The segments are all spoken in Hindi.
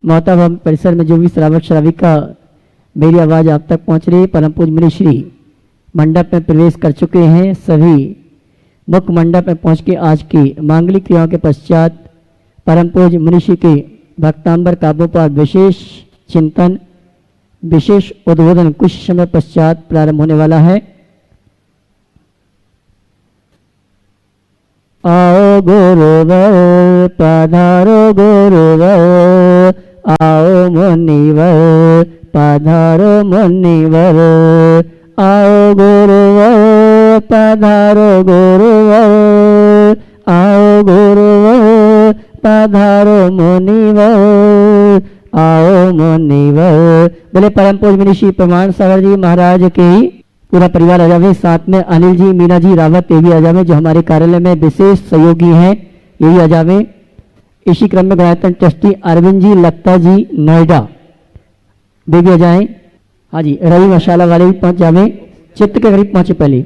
माता भवन परिसर में जो भी श्रावक श्राविका मेरी आवाज़ आप तक पहुंच रही है, परम पूज्य मुनि श्री मंडप में प्रवेश कर चुके हैं। सभी मुख्य मंडप में पहुंच के आज की मांगलिक क्रियाओं के पश्चात परम पूज्य मुनि श्री के भक्तांबर काव्यों पर विशेष चिंतन, विशेष उद्बोधन कुछ समय पश्चात प्रारंभ होने वाला है। आओ गुरुवर पधारो गुरुवर, आओ मुनिवर पधारो मुनिवर, आओ गुरुवर पधारो गुरुवर, आओ गुरुवर पधारो मुनिवर, आओ मुनिवर। बोले परम पूज्य मुनि श्री प्रमाण सागर जी महाराज के पूरा परिवार आ जावे, साथ में अनिल जी, मीना जी रावत ये भी आ जावे जो हमारे कार्यालय में विशेष सहयोगी हैं, ये भी आ जावे। इसी क्रम में गायत्री ट्रस्टी अरविंद जी, लता जी नोएडा वे भी आ जाए। हाँ जी, रवि मशाला वाले भी पहुंच जावे, चित्र के करीब पहुंचे पहले।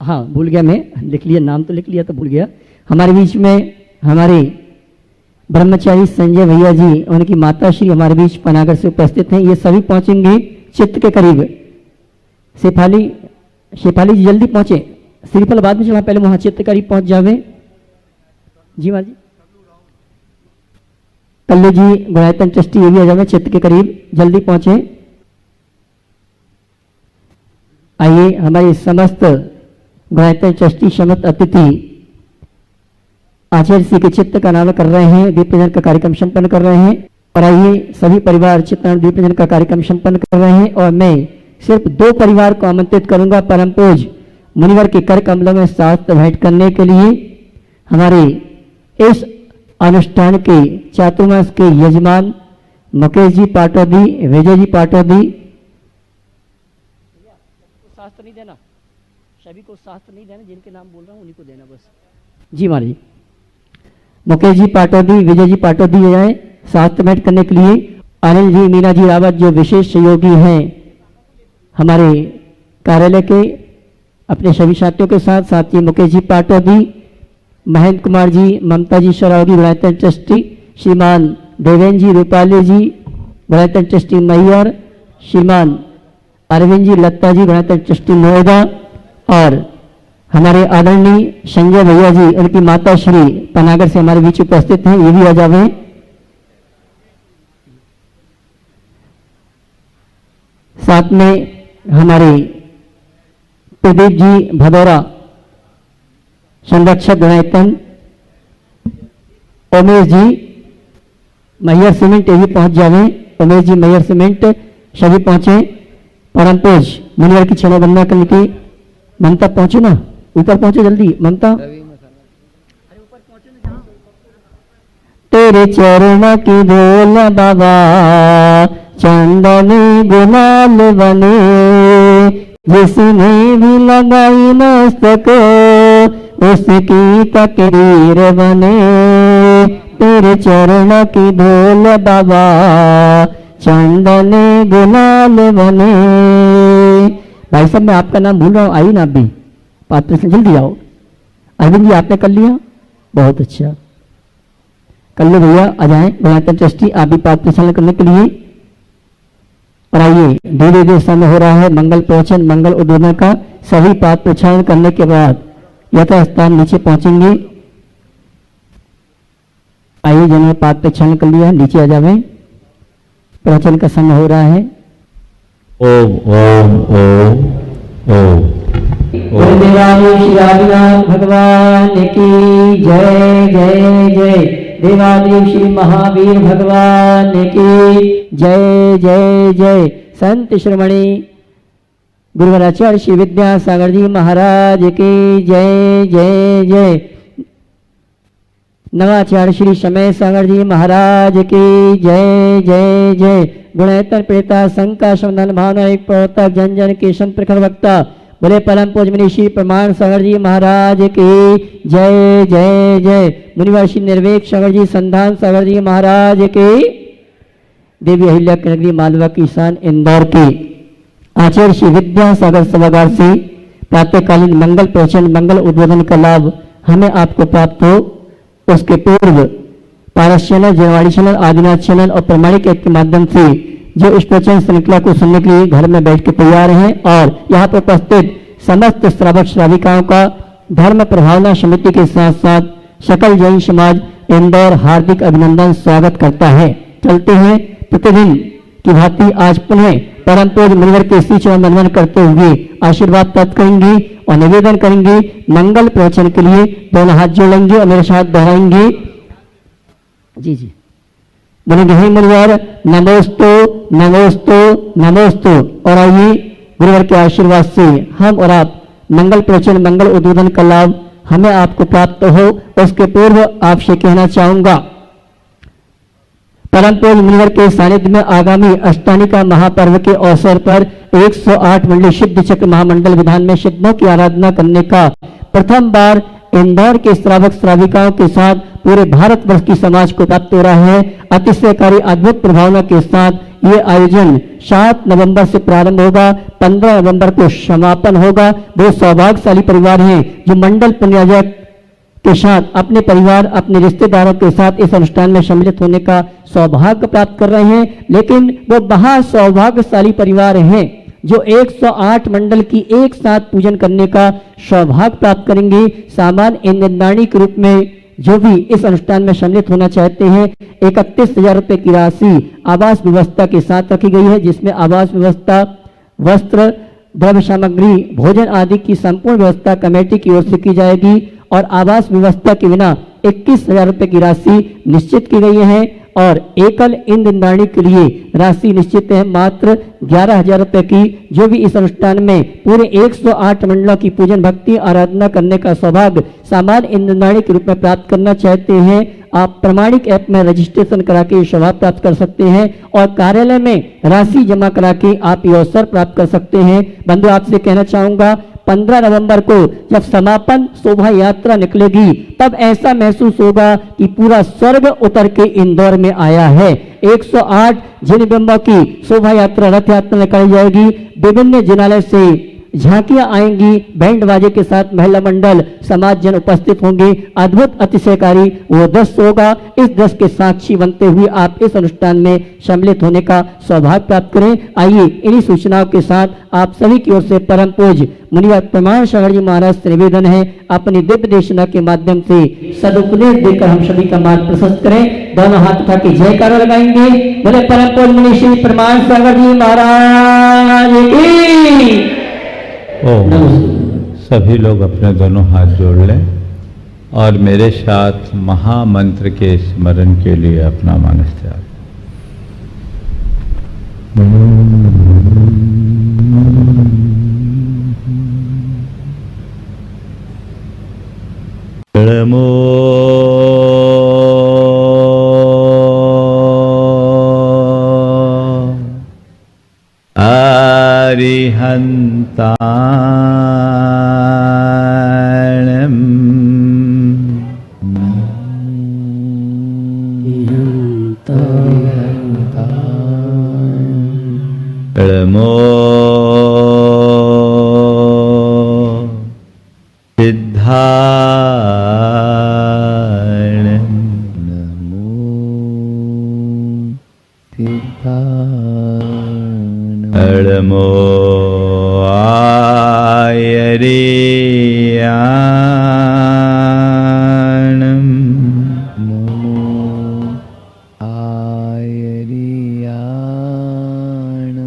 हाँ भूल गया मैं, लिख लिया नाम तो लिख लिया तो भूल गया। हमारे बीच में हमारे ब्रह्मचारी संजय भैया जी, उनकी माता श्री हमारे बीच पनागर से उपस्थित हैं, ये सभी पहुंचेंगे चित्त के करीब। शेफाली जी जल्दी पहुंचे, श्रीफल बाद में चला, पहले वहां चित्त के करीब पहुंच जावे। जी माँ जी, कल्लू जी गायत्री ट्रस्टी ये भी आ जावे, चित्त के करीब जल्दी पहुंचे। आइए हमारे समस्त गायत्री ट्रस्टी समस्त अतिथि आचार्य श्री के चित्त का नाम कर रहे हैं, दीप प्रज्वलन का कार्यक्रम संपन्न कर रहे हैं। और आइए सभी परिवार चित्त दीप प्रज्वलन का कार्यक्रम संपन्न कर रहे हैं। और मैं सिर्फ 2 परिवार को आमंत्रित करूंगा परम पूज्य मुनिवर के कर कमलों में साथ भेंट करने के लिए। हमारे इस अनुष्ठान के चातुर्मास के यजमान मुकेश जी पाटौदी, विजय जी पाटौदी। शास्त्र नहीं देना, सभी को शास्त्र नहीं देना, जिनके नाम बोल रहा हूँ उन्हीं को देना बस। जी महाराज जी, मुकेश जी पाटौदी, विजय जी पाटौदी जाए साथ भेंट करने के लिए। अनिल जी, मीना जी रावत जो विशेष सहयोगी हैं हमारे कार्यालय के, अपने सभी साथियों के साथ, साथ ही मुकेश जी पाटौदी, महेंद्र कुमार जी, ममता जी सरावगी गायत्री ट्रस्टी, श्रीमान देवेंद्र जी, रूपाली जी गायत्री ट्रस्टी मैयर, श्रीमान अरविंद जी, लता जी गायत्री ट्रस्टी नोएडा, और हमारे आदरणीय संजय भैया जी, उनकी माता श्री पनागर से हमारे बीच उपस्थित हैं, ये भी आ जावे। साथ में हमारे प्रदीप जी भदौरा संरक्षक गणायतन, उमेश जी मैयर सीमेंट ये भी पहुंच जावे। उमेश जी मैयर सीमेंट सभी पहुंचे। परम पूज्य मुनिवर की क्षमा वंदना करने की। ममता पहुंचे ना, ऊपर पहुंचे जल्दी ममता। तेरे चरण की धूल बाबा चंदनी गुलाल बने, जिसने भी लगाई मस्तक उसकी तकदीर बने। तेरे चरण की धूल बाबा चंदनी गुलाल बने। भाई साहब मैं आपका नाम भूल रहा हूँ, आइए ना आप भी पात्र से जल्दी आओ। अरविंद जी आपने कर लिया, बहुत अच्छा। कल्लू भैया आ जाए, गायत्री ट्रस्टी आप भी पात्र प्रचारण करने के लिए। और आइए धीरे धीरे समय हो रहा है मंगल प्रवचन, मंगल उद्बोधन का। सभी पात्र प्रचारण करने के बाद यथास्थान नीचे पहुंचेंगे। आइए जिन्होंने पात्र प्रचारण कर लिया नीचे आ जावे, प्रवचन का समय हो रहा है। ओम ओम ओम ओम। गुरुदेवालय श्री आदिनाथ भगवान की जय जय जय। देवालय श्री महावीर भगवान की जय जय जय। संत श्रमणी गुरुवराचार्य श्री विद्यासागर जी महाराज की जय जय जय। नवाचार्य श्री समय सागर जी महाराज की जय जय जय। गुणेतर प्रेता संका समदन भावना प्रवक्ता जन जन के संत प्रखर वक्ता बोले परम पूज्य मुनि श्री प्रमाण सागर जी महाराज की जय जय जय। मुनिवर श्री निर्वेक सागर जी, संधान सागर जी महाराज की। देवी अहिल्या की नगरी मालवा की शान इंदौर की आचार्य श्री विद्यासागर सभागार से प्रातःकालीन मंगल प्रवचन, मंगल उद्बोधन का लाभ हमें आपको प्राप्त हो, उसके पूर्व Paras channel, Janwadi channel, Adinath channel और प्रमाणिक ऐप के माध्यम से जो इस प्रवचन श्रृंखला को सुनने के लिए घर में बैठ के तैयार हैं और यहाँ पर उपस्थित समस्त श्रावक श्राविकाओं का धर्म प्रभावना समिति के साथ साथ सकल जैन समाज इंदौर हार्दिक अभिनंदन स्वागत करता है। चलते हैं प्रतिदिन की भांति आज पुनः परम पूज्य मुनिवर के श्री चरण वंदन करते हुए आशीर्वाद प्राप्त करेंगे और निवेदन करेंगे मंगल प्रवचन के लिए दोनों हाथ जोड़ेंगे और मेरे साथ दोहराएंगे। जी जी बोलेंगे हे मुनिवर नमोस्तु नमोस्तु नमोस्तु। और आइए गुरुवर के आशीर्वाद से हम और आप मंगल प्रवचन मंगल उद्बोधन का लाभ हमें आपको प्राप्त हो। उसके पूर्व आपसे कहना चाहूंगा परम पूज्य मुनिवर के सानिध्य में आगामी अष्टानिका महापर्व के अवसर पर 108 मंडली सिद्ध चक्र महामंडल विधान में सिद्धों की आराधना करने का प्रथम बार इंदौर के श्रावक श्राविकाओं के साथ पूरे भारतवर्ष की समाज को प्राप्त हो रहा है। अतिशयकारी अद्भुत प्रभावना के साथ ये आयोजन 7 नवंबर से प्रारंभ होगा, 15 नवंबर को समापन होगा। वो सौभाग्यशाली परिवार हैं जो मंडल पुण्याजक के साथ अपने परिवार अपने रिश्तेदारों के साथ इस अनुष्ठान में सम्मिलित होने का सौभाग्य प्राप्त कर रहे हैं। लेकिन वो महा सौभाग्यशाली परिवार हैं जो 108 मंडल की एक साथ पूजन करने का सौभाग्य प्राप्त करेंगे। सामान्य इंद्रदानी के रूप में जो भी इस अनुष्ठान में सम्मिलित होना चाहते हैं 31,000 रुपए की राशि आवास व्यवस्था के साथ रखी गई है, जिसमें आवास व्यवस्था, वस्त्र, द्रव्य सामग्री, भोजन आदि की संपूर्ण व्यवस्था कमेटी की ओर से की जाएगी और आवास व्यवस्था के बिना 21,000 रुपए की राशि निश्चित की गई है और एकल इंद्रदानी के लिए राशि निश्चित है मात्र 11,000 रुपए की। जो भी इस अनुष्ठान में पूरे 108 मंडलों की पूजन भक्ति आराधना करने का सौभाग्य सामान्य इंद्रदानी के रूप में प्राप्त करना चाहते हैं, आप प्रमाणिक ऐप में रजिस्ट्रेशन करा के सौभाग्य प्राप्त कर सकते हैं और कार्यालय में राशि जमा करा के आप ये अवसर प्राप्त कर सकते हैं। बंधु आपसे कहना चाहूंगा 15 नवंबर को जब समापन शोभा यात्रा निकलेगी तब ऐसा महसूस होगा कि पूरा स्वर्ग उतर के इंदौर में आया है। 108 जिन बिंबों की शोभा यात्रा रथ यात्रा निकाली जाएगी, विभिन्न जिनालय से झांकियां आएंगी, बैंड बाजे के साथ महिला मंडल समाज जन उपस्थित होंगे। अद्भुत अतिशयकारी वो दृश्य होगा। इस दृश्य के साक्षी बनते हुए आप इस अनुष्ठान में सम्मिलित होने का सौभाग्य प्राप्त करें। आइए इन्हीं सूचनाओं के साथ आप सभी की ओर से परम पूज्य मुनिवर प्रमाण सागर जी महाराज से निवेदन है अपनी दिव्य देशना के माध्यम से सदुपदेश देकर हम सभी का मार्ग प्रशस्त करें। दोनों हाथ उठा के जयकारा लगाएंगे। बोले परम पूज्य मुनि श्री प्रमाण सागर जी महाराज की। ओम। सभी लोग अपने दोनों हाथ जोड़ लें और मेरे साथ महामंत्र के स्मरण के लिए अपना मानस त्याग। नमो अरिहन्ताणम् नमो सिद्धाणम् नमो आयर्याणम्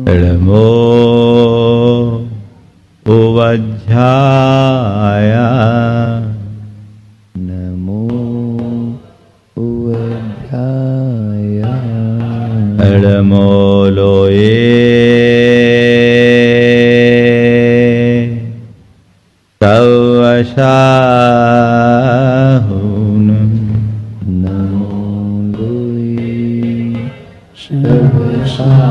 नमो उवज्झाय नमो लोये सवशाहुनम् नमो लोये सवशाहुनम्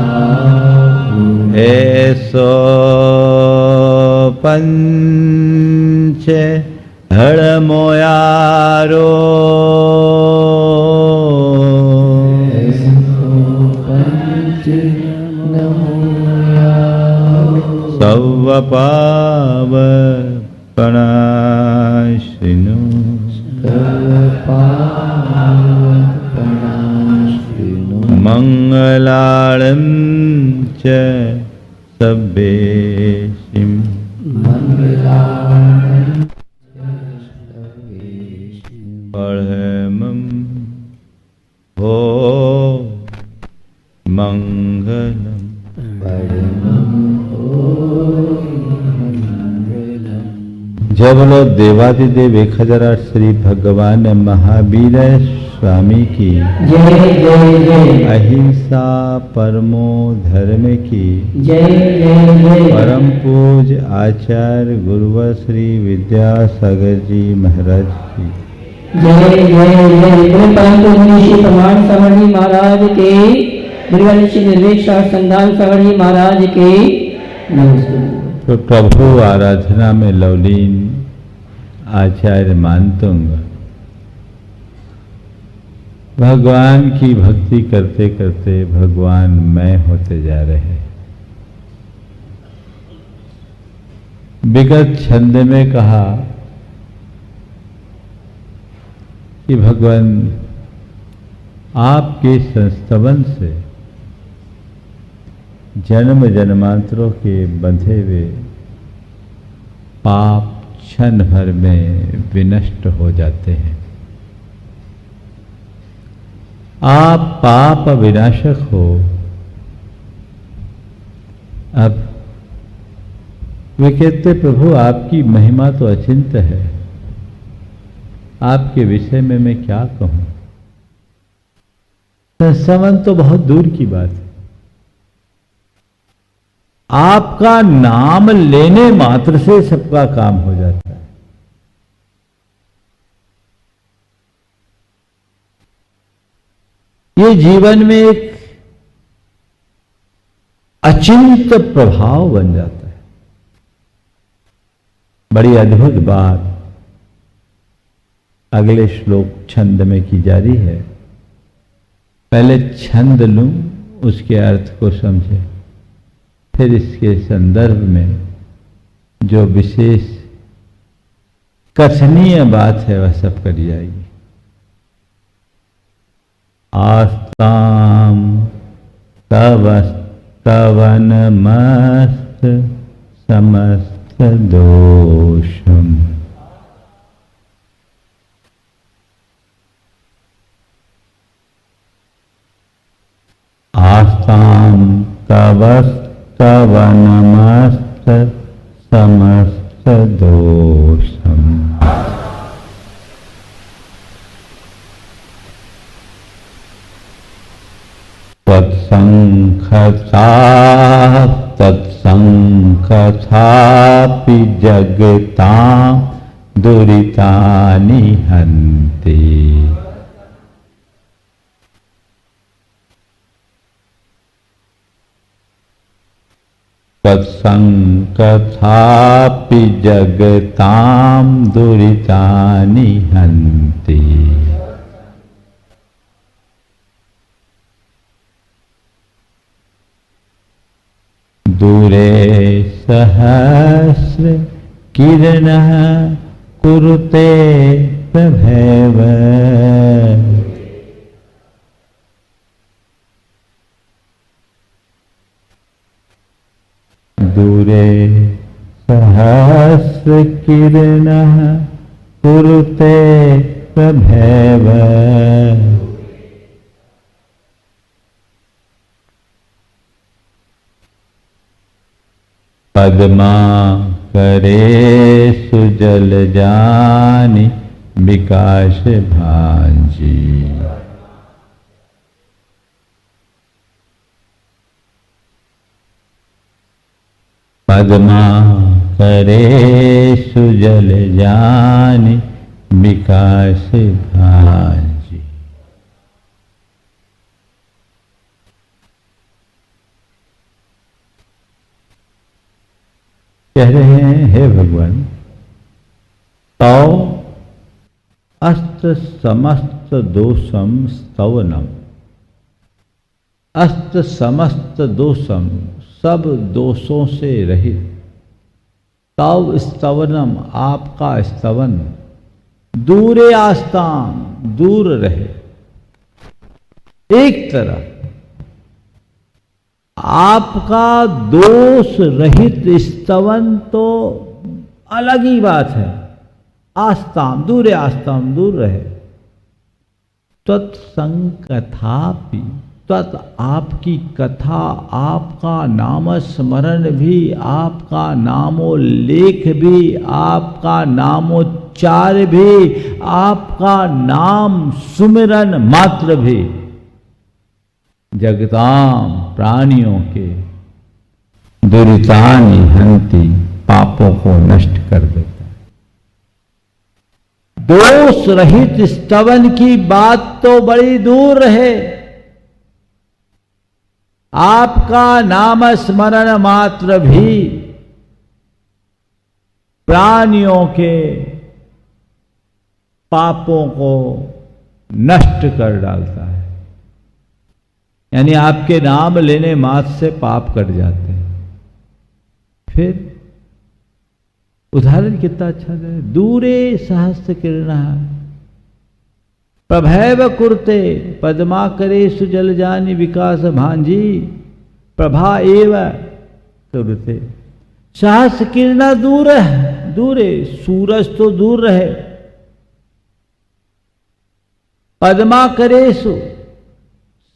ऐसो पंच हड़मोयारो सर्वपावपनाशिनो मंगलाळं च सब्बेशिं परमं हो मंगलम। जय बोलो देवादिदेव 1008 श्री भगवान महावीर स्वामी की जय जय जय। अहिंसा परमो धर्म की जय जय जय। परम पूज आचार्य गुरुवर श्री विद्यासागर जी महाराज की जय जय जय। परम पूज्य श्री प्रमाण सागर जी महाराज के, गुरुवर श्री निर्वेद संधान सागर जी महाराज के नमस्ते। तो प्रभु आराधना में लवलीन आचार्य मानतुंग भगवान की भक्ति करते करते भगवान मैं होते जा रहे हैं। विगत छंद में कहा कि भगवान आपके संस्तवन से जन्म जन्मांतरों के बंधे हुए पाप क्षण भर में विनष्ट हो जाते हैं। आप पाप विनाशक हो। अब वे कहते प्रभु आपकी महिमा तो अचिंत है, आपके विषय में मैं क्या कहूं। संस्तवन तो बहुत दूर की बात है, आपका नाम लेने मात्र से सबका काम हो जाता है। ये जीवन में एक अचिंत प्रभाव बन जाता है। बड़ी अद्भुत बात अगले श्लोक छंद में की जा रही है। पहले छंद लूं, उसके अर्थ को समझे, फिर इसके संदर्भ में जो विशेष कथनीय बात है वह सब करी जाएगी। आस्ताम तवस्तवन मस्त समस्त दोषम। आस्ताम तवस्तवनमस्त समस्त दोषम। तत्संखथापि जगतां दुरितानि हन्ति। तत्संखथापि जगतां दुरितानि हन्ति। दूरे सहस्र किरणः कुरुते प्रभैव। दूरे सहस्र किरणः कुरुते प्रभैव। पद्मा करे सुजल जानि विकास भांजी। पद्मा करे सुजल जानि विकास भांजी। कह रहे हैं हे भगवान, तौ अस्त समस्त दोषम स्तवनम। अस्त समस्त दोषम, सब दोषों से रहित। तव स्तवनम, आपका स्तवन। दूरे आस्ताम, दूर रहे। एक तरफ आपका दोष रहित स्तवन तो अलग ही बात है। आस्ताम दूर आस्ताम दूर रहे। तत्संकथापि तत् आपकी कथा, आपका नाम स्मरण भी, आपका नामोल्लेख भी, आपका नामोच्चार भी, आपका नाम सुमिरन मात्र भी जगताम प्राणियों के दुरितानि हंति पापों को नष्ट कर देता है। दोष रहित स्तवन की बात तो बड़ी दूर रहे, आपका नाम स्मरण मात्र भी प्राणियों के पापों को नष्ट कर डालता है। यानी आपके नाम लेने मात्र से पाप कट जाते हैं। फिर उदाहरण कितना अच्छा है। दूरे सहस्त्र किरणा प्रभैव कुरते पद्माकरे सुजलजानि विकास भांजी प्रभा एव कुरते। सहस्त्र किरणा दूर है, दूरे सूरज तो दूर रहे। पद्माकरेसु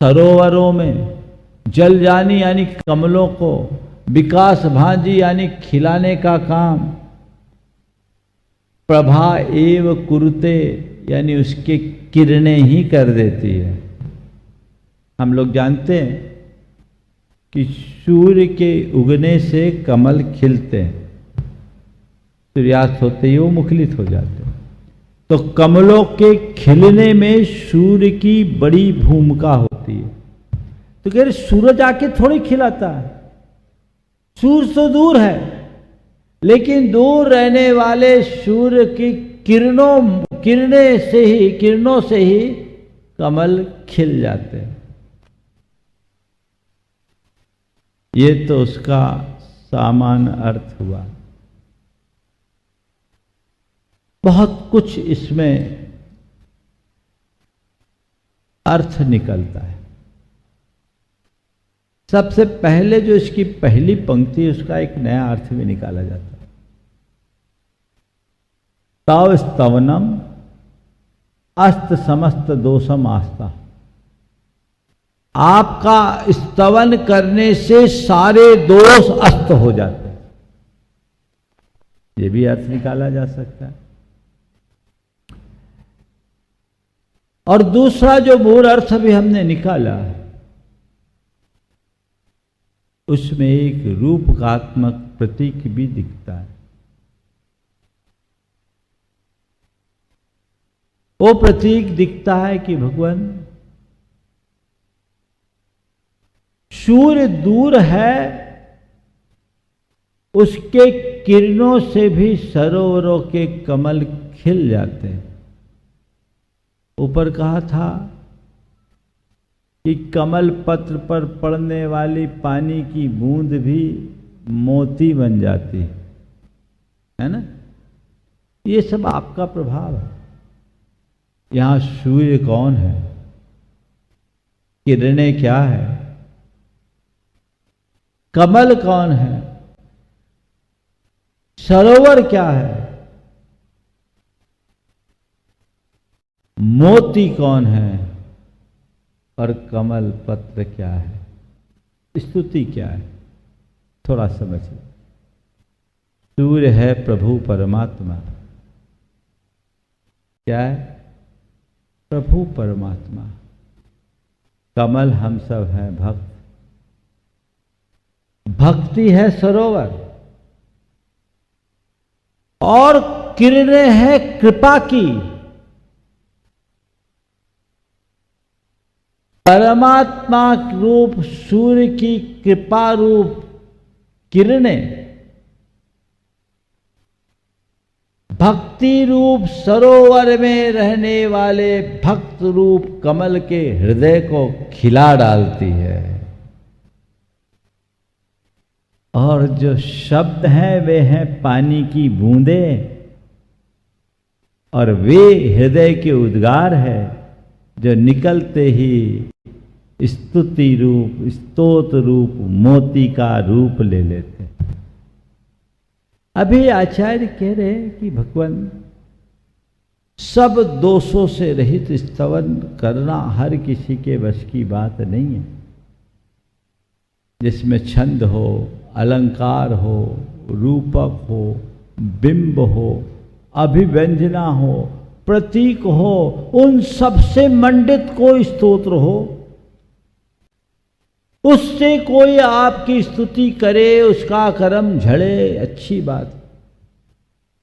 सरोवरों में, जलजानी यानी कमलों को, विकास भांजी यानी खिलाने का काम, प्रभा एव कुरुते यानी उसके किरणें ही कर देती है। हम लोग जानते हैं कि सूर्य के उगने से कमल खिलते हैं, सूर्यास्त होते ही वो मुखलित हो जाते हैं। तो कमलों के खिलने में सूर्य की बड़ी भूमिका होती है। तो कह रहे सूरज आके थोड़ी खिलाता है, सूर्य तो दूर है, लेकिन दूर रहने वाले सूर्य की किरणों से ही कमल खिल जाते हैं। ये तो उसका सामान्य अर्थ हुआ। बहुत कुछ इसमें अर्थ निकलता है। सबसे पहले जो इसकी पहली पंक्ति है उसका एक नया अर्थ भी निकाला जाता है। तव स्तवनम अस्त समस्त दोषम आस्था। आपका स्तवन करने से सारे दोष अस्त हो जाते हैं। ये भी अर्थ निकाला जा सकता है। और दूसरा जो मूल अर्थ भी हमने निकाला, उसमें एक रूपकात्मक प्रतीक भी दिखता है। वो प्रतीक दिखता है कि भगवान सूर्य दूर है, उसके किरणों से भी सरोवरों के कमल खिल जाते हैं। ऊपर कहा था कि कमल पत्र पर पड़ने वाली पानी की बूंद भी मोती बन जाती है ना। ये सब आपका प्रभाव है। यहां सूर्य कौन है, किरणें क्या है, कमल कौन है, सरोवर क्या है, मोती कौन है और कमल पत्र क्या है, स्तुति क्या है। थोड़ा समझिए। सूर्य है प्रभु परमात्मा। क्या है? प्रभु परमात्मा। कमल हम सब हैं भक्त। भक्ति है सरोवर और किरणें हैं कृपा की। परमात्मा रूप सूर्य की कृपा रूप किरणें भक्ति रूप सरोवर में रहने वाले भक्त रूप कमल के हृदय को खिला डालती है। और जो शब्द हैं वे हैं पानी की बूंदें, और वे हृदय के उद्गार है जो निकलते ही स्तुति रूप, स्तोत्र रूप, मोती का रूप ले लेते। अभी आचार्य कह रहे कि भगवान सब दोषों से रहित स्तवन करना हर किसी के वश की बात नहीं है, जिसमें छंद हो, अलंकार हो, रूपक हो, बिंब हो, अभिव्यंजना हो, प्रतीक हो, उन सब से मंडित कोई स्तोत्र हो, उससे कोई आपकी स्तुति करे, उसका कर्म झड़े, अच्छी बात।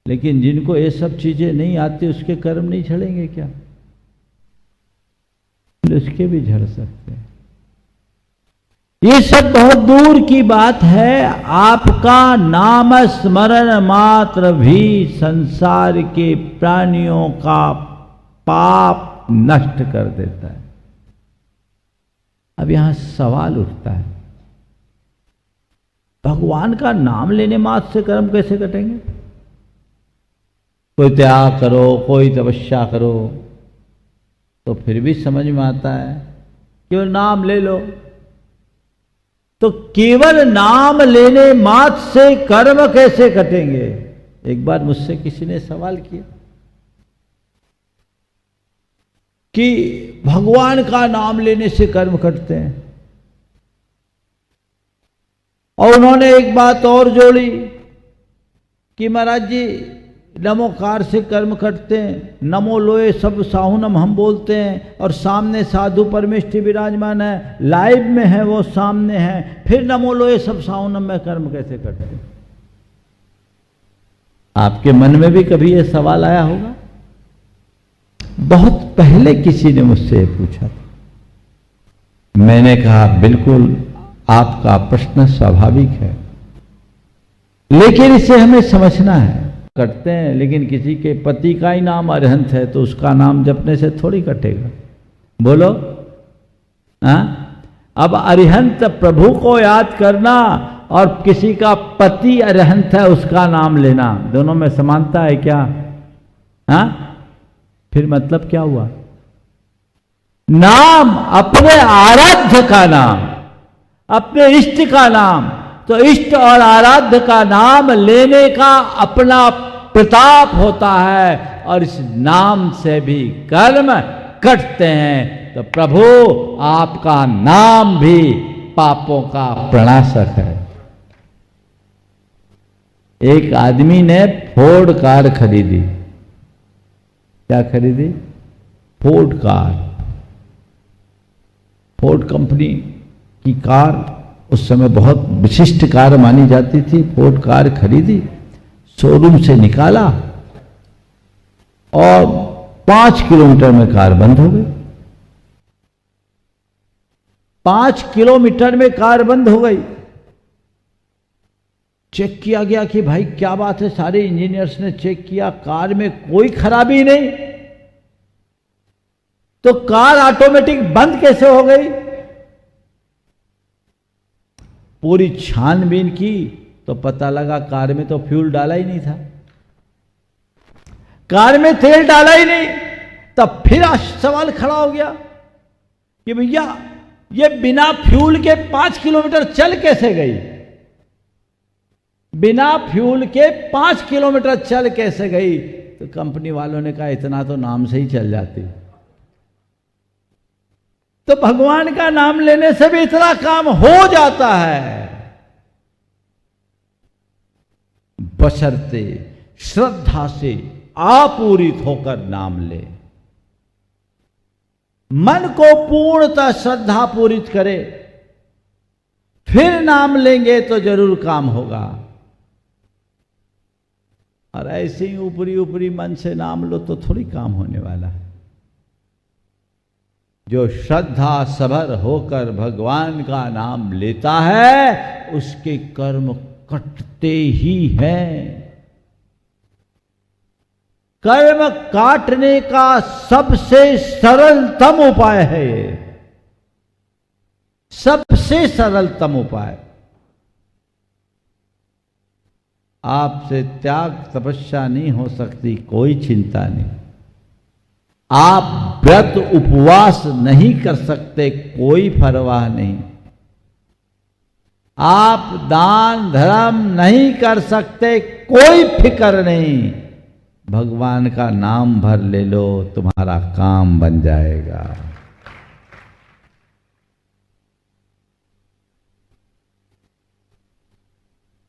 लेकिन जिनको ये सब चीजें नहीं आती उसके कर्म नहीं झड़ेंगे क्या? उसके भी झड़ सकते हैं। ये सब बहुत दूर की बात है। आपका नाम स्मरण मात्र भी संसार के प्राणियों का पाप नष्ट कर देता है। अब यहां सवाल उठता है, भगवान का नाम लेने मात्र से कर्म कैसे कटेंगे? कोई त्याग करो, कोई तपस्या करो, तो फिर भी समझ में आता है केवल नाम ले लो। तो केवल नाम लेने मात्र से कर्म कैसे कटेंगे? एक बार मुझसे किसी ने सवाल किया कि भगवान का नाम लेने से कर्म कटते हैं, और उन्होंने एक बात और जोड़ी कि महाराज जी नमोकार से कर्म करते हैं, नमो लोए सब साहुनम हम बोलते हैं, और सामने साधु परमेष्ठी विराजमान है, लाइव में है, वो सामने है, फिर नमो लोए सब साहुनम में कर्म कैसे करते हैं? आपके मन में भी कभी ये सवाल आया होगा? बहुत पहले किसी ने मुझसे पूछा था। मैंने कहा बिल्कुल आपका प्रश्न स्वाभाविक है, लेकिन इसे हमें समझना है। करते हैं, लेकिन किसी के पति का ही नाम अरिहंत है तो उसका नाम जपने से थोड़ी कटेगा। बोलो हाँ? अब अरिहंत प्रभु को याद करना और किसी का पति अरिहंत है उसका नाम लेना, दोनों में समानता है क्या? हाँ? फिर मतलब क्या हुआ? नाम अपने आराध्य का नाम, अपने इष्ट का नाम, तो इष्ट और आराध्य का नाम लेने का अपना प्रताप होता है, और इस नाम से भी कर्म कटते हैं। तो प्रभु आपका नाम भी पापों का प्रणाशक है। एक आदमी ने फोर्ड कार खरीदी। क्या खरीदी? Ford car. फोर्ड कंपनी की कार उस समय बहुत विशिष्ट कार मानी जाती थी। फोर्ड कार खरीदी, शोरूम से निकाला, और 5 किलोमीटर में कार बंद हो गई। 5 किलोमीटर में कार बंद हो गई। चेक किया गया कि भाई क्या बात है, सारे इंजीनियर्स ने चेक किया, कार में कोई खराबी नहीं, तो कार ऑटोमेटिक बंद कैसे हो गई? पूरी छानबीन की तो पता लगा कार में तो फ्यूल डाला ही नहीं था, कार में तेल डाला ही नहीं। तब फिर सवाल खड़ा हो गया कि भैया ये बिना फ्यूल के 5 किलोमीटर चल कैसे गई? बिना फ्यूल के 5 किलोमीटर चल कैसे गई? तो कंपनी वालों ने कहा इतना तो नाम से ही चल जाती। तो भगवान का नाम लेने से भी इतना काम हो जाता है, बशर्ते श्रद्धा से आपूरित होकर नाम ले। मन को पूर्णतः श्रद्धा पूरित करे, फिर नाम लेंगे तो जरूर काम होगा। और ऐसे ही ऊपरी ऊपरी मन से नाम लो तो थोड़ी काम होने वाला है। जो श्रद्धा सभर होकर भगवान का नाम लेता है उसके कर्म कटते ही हैं। कर्म काटने का सबसे सरलतम उपाय है ये, सबसे सरलतम उपाय। आपसे त्याग तपस्या नहीं हो सकती, कोई चिंता नहीं। आप व्रत उपवास नहीं कर सकते, कोई परवाह नहीं। आप दान धर्म नहीं कर सकते, कोई फिक्र नहीं। भगवान का नाम भर ले लो, तुम्हारा काम बन जाएगा।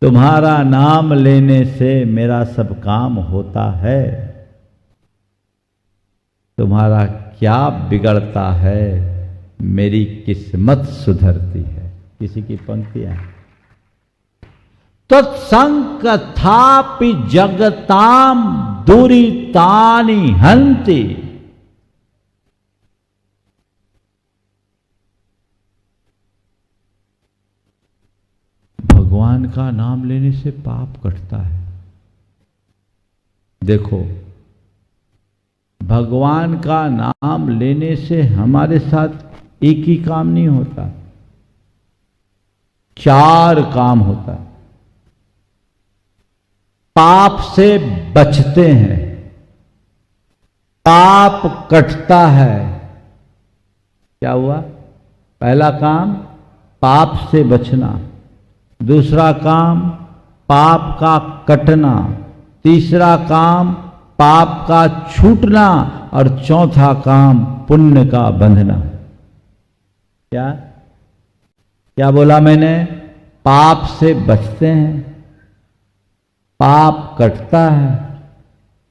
तुम्हारा नाम लेने से मेरा सब काम होता है। तुम्हारा क्या बिगड़ता है, मेरी किस्मत सुधरती है। किसी की पंक्तियां, तत्संकथापि जगताम दुरितानि हन्ति। भगवान का नाम लेने से पाप कटता है। देखो, भगवान का नाम लेने से हमारे साथ एक ही काम नहीं होता, 4 काम होता है। पाप से बचते हैं, पाप कटता है। क्या हुआ? पहला काम पाप से बचना, दूसरा काम पाप का कटना, तीसरा काम पाप का छूटना और चौथा काम पुण्य का बंधना। क्या क्या बोला मैंने? पाप से बचते हैं, पाप कटता है,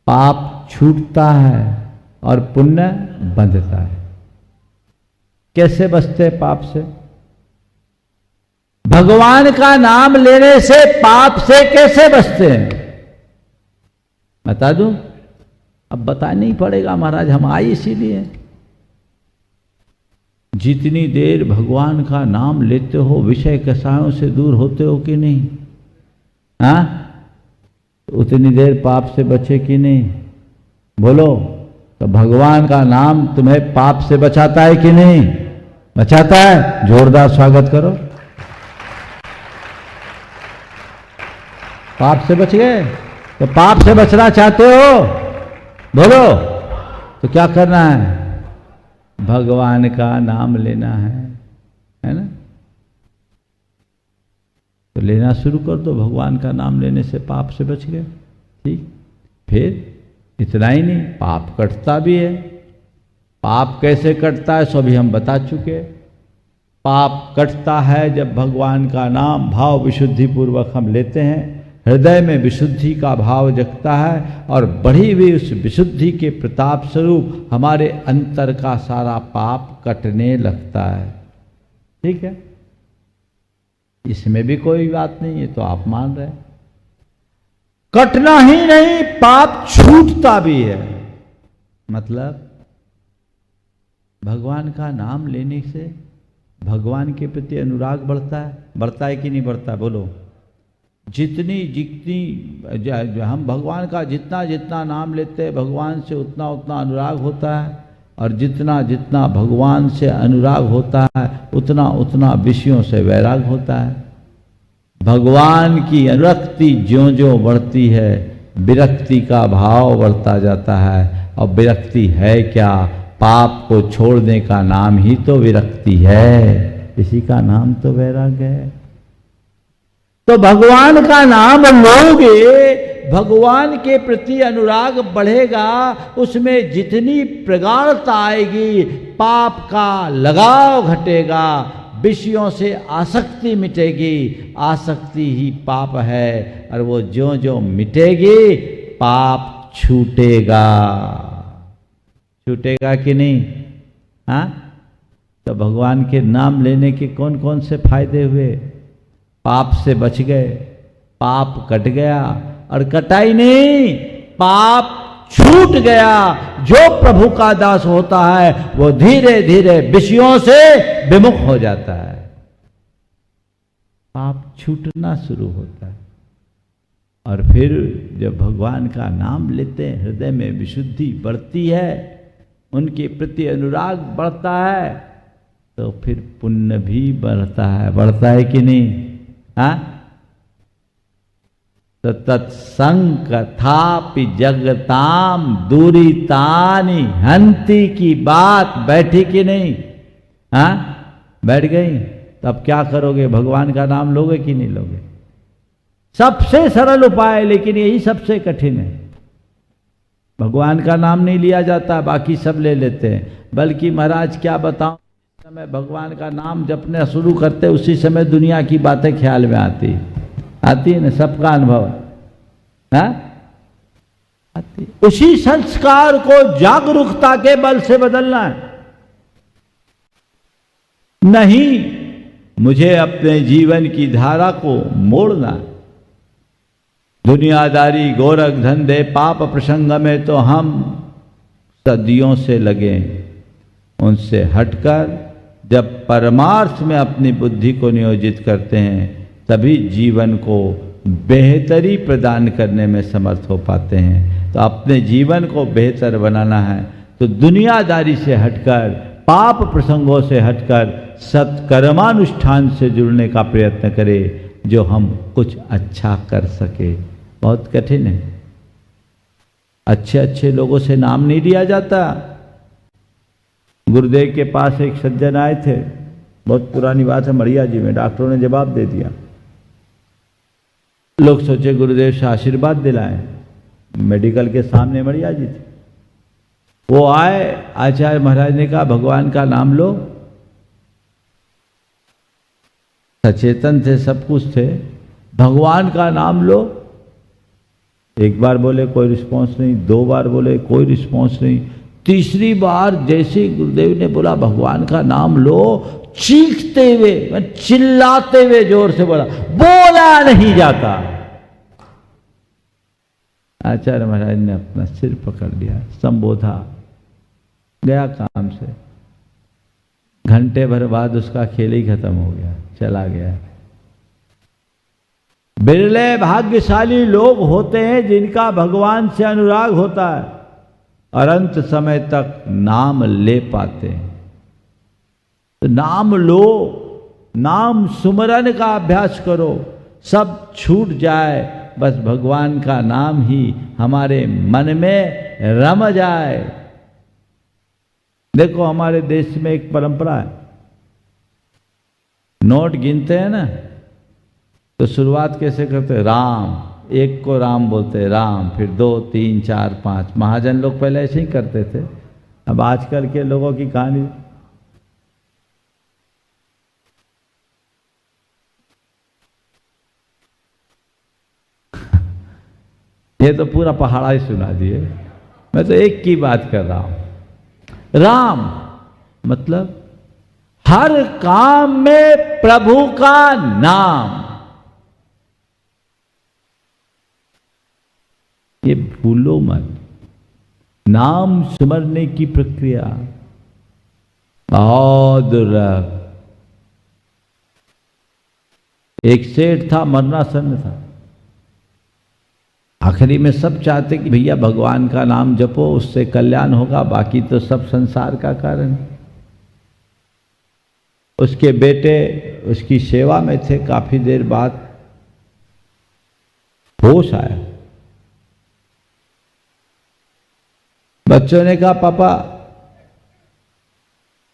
पाप छूटता है और पुण्य बंधता है। कैसे बचते हैं पाप से? भगवान का नाम लेने से पाप से कैसे बचते हैं बता दूं? अब बताना ही पड़ेगा महाराज, हम आए इसीलिए। जितनी देर भगवान का नाम लेते हो, विषय कषायों से दूर होते हो कि नहीं? हाँ, उतनी देर पाप से बचे कि नहीं? बोलो। तो भगवान का नाम तुम्हें पाप से बचाता है कि नहीं? बचाता है। जोरदार स्वागत करो। पाप से बच गए? तो पाप से बचना चाहते हो? बोलो। तो क्या करना है? भगवान का नाम लेना है ना? तो लेना शुरू कर दो। भगवान का नाम लेने से पाप से बच गए। ठीक। फिर इतना ही नहीं, पाप कटता भी है। पाप कैसे कटता है सो अभी हम बता चुके। पाप कटता है जब भगवान का नाम भाव विशुद्धि पूर्वक हम लेते हैं, हृदय में विशुद्धि का भाव जगता है और बढ़ी हुई उस विशुद्धि के प्रताप स्वरूप हमारे अंतर का सारा पाप कटने लगता है। ठीक है, इसमें भी कोई बात नहीं है, तो आप मान रहे हैं। कटना ही नहीं, पाप छूटता भी है। मतलब भगवान का नाम लेने से भगवान के प्रति अनुराग बढ़ता है। बढ़ता है कि नहीं बढ़ता? बोलो। जितनी हम भगवान का जितना जितना नाम लेते हैं, भगवान से उतना उतना अनुराग होता है, और जितना जितना भगवान से अनुराग होता है, उतना उतना विषयों से वैराग होता है। भगवान की अनुरक्ति ज्यों ज्यों बढ़ती है, विरक्ति का भाव बढ़ता जाता है। और विरक्ति है क्या? पाप को छोड़ने का नाम ही तो विरक्ति है। इसी का नाम तो वैराग्य है। तो भगवान का नाम लोगे, भगवान के प्रति अनुराग बढ़ेगा, उसमें जितनी प्रगाढ़ता आएगी, पाप का लगाव घटेगा, विषयों से आसक्ति मिटेगी। आसक्ति ही पाप है, और वो ज्यों ज्यों मिटेगी पाप छूटेगा। छूटेगा कि नहीं? हाँ। तो भगवान के नाम लेने के कौन कौन से फायदे हुए? पाप से बच गए, पाप कट गया, और कटा ही नहीं, पाप छूट गया। जो प्रभु का दास होता है वो धीरे धीरे विषयों से विमुख हो जाता है। पाप छूटना शुरू होता है। और फिर जब भगवान का नाम लेते हैं, हृदय में विशुद्धि बढ़ती है, उनके प्रति अनुराग बढ़ता है, तो फिर पुण्य भी बढ़ता है। बढ़ता है कि नहीं? हाँ? तो तत्संग थापि जगताम दूरितानि हंति की बात बैठी कि नहीं? हाँ, बैठ गई। तब क्या करोगे? भगवान का नाम लोगे कि नहीं लोगे? सबसे सरल उपाय, लेकिन यही सबसे कठिन है। भगवान का नाम नहीं लिया जाता, बाकी सब ले लेते हैं। बल्कि महाराज क्या बताऊं, जिस समय भगवान का नाम जपना शुरू करते उसी समय दुनिया की बातें ख्याल में आती है ना, सबका अनुभव है, आती। उसी संस्कार को जागरूकता के बल से बदलना है। नहीं, मुझे अपने जीवन की धारा को मोड़ना है। दुनियादारी, गोरख धंधे, पाप प्रसंग में तो हम सदियों से लगे। उनसे हटकर जब परमार्थ में अपनी बुद्धि को नियोजित करते हैं, तभी जीवन को बेहतरी प्रदान करने में समर्थ हो पाते हैं। तो अपने जीवन को बेहतर बनाना है तो दुनियादारी से हटकर, पाप प्रसंगों से हटकर सत्कर्मानुष्ठान से जुड़ने का प्रयत्न करें, जो हम कुछ अच्छा कर सके। बहुत कठिन है। अच्छे अच्छे लोगों से नाम नहीं लिया जाता। गुरुदेव के पास एक सज्जन आए थे, बहुत पुरानी बात है, मड़िया जी में। डॉक्टरों ने जवाब दे दिया। लोग सोचे गुरुदेव से आशीर्वाद दिलाएं। मेडिकल के सामने मड़िया जी थे। वो आए, आचार्य महाराज ने कहा भगवान का नाम लो। सचेतन थे, सब कुछ थे। भगवान का नाम लो। एक बार बोले कोई रिस्पॉन्स नहीं, दो बार बोले कोई रिस्पॉन्स नहीं, तीसरी बार जैसे गुरुदेव ने बोला भगवान का नाम लो, चीखते हुए, चिल्लाते हुए जोर से बोला, बोला नहीं जाता। आचार्य महाराज ने अपना सिर पकड़ लिया, संबोधा, गया काम से। घंटे भर बाद उसका खेल ही खत्म हो गया, चला गया। बिरले भाग्यशाली लोग होते हैं जिनका भगवान से अनुराग होता है और अंत समय तक नाम ले पाते हैं। तो नाम लो, नाम सुमरन का अभ्यास करो, सब छूट जाए, बस भगवान का नाम ही हमारे मन में रम जाए। देखो हमारे देश में एक परंपरा है, नोट गिनते हैं ना, तो शुरुआत कैसे करते? राम, एक को राम बोलते, राम, फिर 2, 3, 4, 5। महाजन लोग पहले ऐसे ही करते थे। अब आजकल के लोगों की कहानी, ये तो पूरा पहाड़ा ही सुना दिए। मैं तो एक की बात कर रहा हूं। राम मतलब हर काम में प्रभु का नाम। ये भूलो मत। नाम सुमरने की प्रक्रिया बहुत दुर्लभ। एक सेठ था, मरणासन्न था। आखिरी में सब चाहते कि भैया भगवान का नाम जपो, उससे कल्याण होगा, बाकी तो सब संसार का कारण। उसके बेटे उसकी सेवा में थे। काफी देर बाद होश आया। बच्चों ने कहा पापा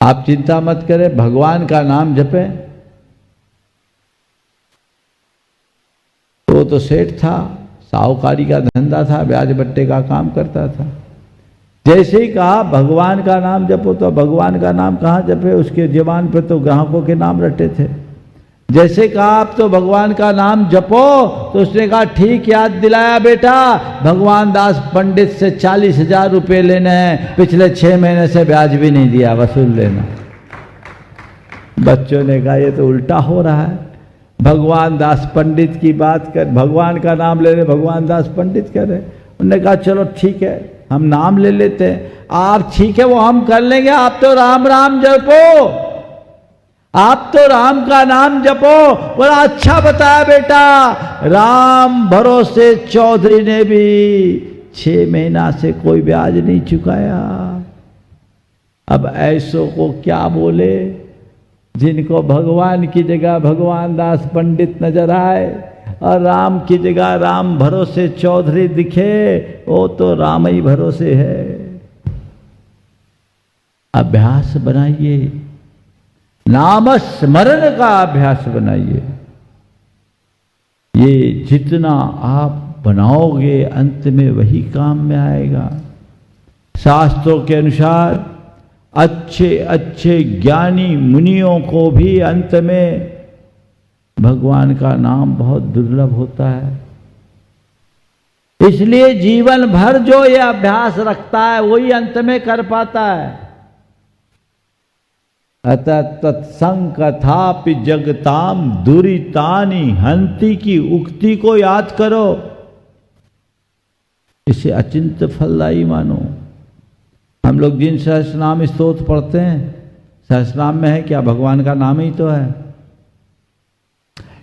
आप चिंता मत करें, भगवान का नाम जपें। वो तो सेठ था, साहूकारी का धंधा था, ब्याज बट्टे का काम करता था। जैसे ही कहा भगवान का नाम जपो, तो भगवान का नाम कहाँ जपे, उसके जुबान पे तो ग्राहकों के नाम रटे थे। जैसे कहा आप तो भगवान का नाम जपो, तो उसने कहा ठीक याद दिलाया बेटा, भगवान दास पंडित से 40,000 रुपये लेने हैं, पिछले 6 महीने से ब्याज भी नहीं दिया, वसूल लेना। बच्चों ने कहा ये तो उल्टा हो रहा है। भगवान दास पंडित की बात कर, भगवान का नाम ले रहे, भगवान दास पंडित कह रहे। उन्होंने कहा चलो ठीक है, हम नाम ले लेते हैं। आप ठीक है वो हम कर लेंगे, आप तो राम राम जपो, आप तो राम का नाम जपो। बड़ा अच्छा बताया बेटा। राम भरोसे चौधरी ने भी 6 महीना से कोई ब्याज नहीं चुकाया। अब ऐसों को क्या बोले जिनको भगवान की जगह भगवान दास पंडित नजर आए। और राम की जगह राम भरोसे चौधरी दिखे, वो तो राम ही भरोसे है। अभ्यास बनाइए, नाम स्मरण का अभ्यास बनाइए। ये जितना आप बनाओगे अंत में वही काम में आएगा। शास्त्रों के अनुसार अच्छे अच्छे ज्ञानी मुनियों को भी अंत में भगवान का नाम बहुत दुर्लभ होता है। इसलिए जीवन भर जो ये अभ्यास रखता है वही अंत में कर पाता है। अतः तत्संकथापि जगताम दुरितानि हंति की उक्ति को याद करो, इसे अचिंत्य फलदायी मानो। हम लोग जिन सहस्रनाम स्तोत्र पढ़ते हैं, सहस्रनाम में है क्या? भगवान का नाम ही तो है।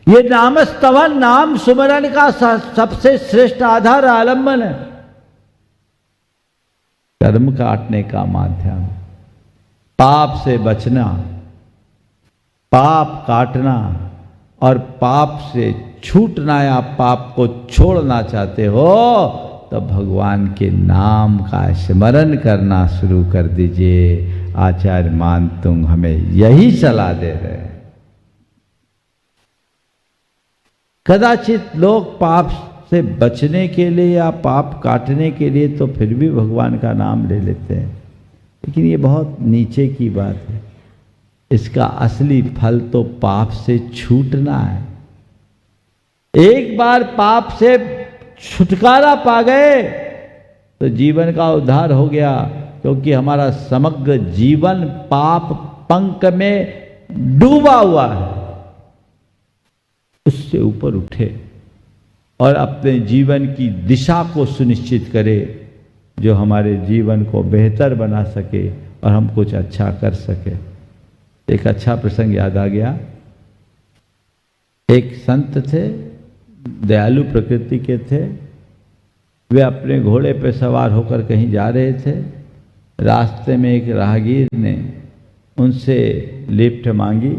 ये नाम स्तवन, नाम सुमरन का सबसे श्रेष्ठ आधार आलम्बन है, कर्म काटने का माध्यम। पाप से बचना, पाप काटना और पाप से छूटना या पाप को छोड़ना चाहते हो तो भगवान के नाम का स्मरण करना शुरू कर दीजिए। आचार्य मानतुंग हमें यही सलाह दे रहे हैं। कदाचित लोग पाप से बचने के लिए या पाप काटने के लिए तो फिर भी भगवान का नाम ले लेते हैं, लेकिन ये बहुत नीचे की बात है। इसका असली फल तो पाप से छूटना है। एक बार पाप से छुटकारा पा गए तो जीवन का उद्धार हो गया, क्योंकि हमारा समग्र जीवन पाप पंक में डूबा हुआ है। उससे ऊपर उठे और अपने जीवन की दिशा को सुनिश्चित करे, जो हमारे जीवन को बेहतर बना सके और हम कुछ अच्छा कर सके। एक अच्छा प्रसंग याद आ गया। एक संत थे, दयालु प्रकृति के थे। वे अपने घोड़े पर सवार होकर कहीं जा रहे थे। रास्ते में एक राहगीर ने उनसे लिफ्ट मांगी।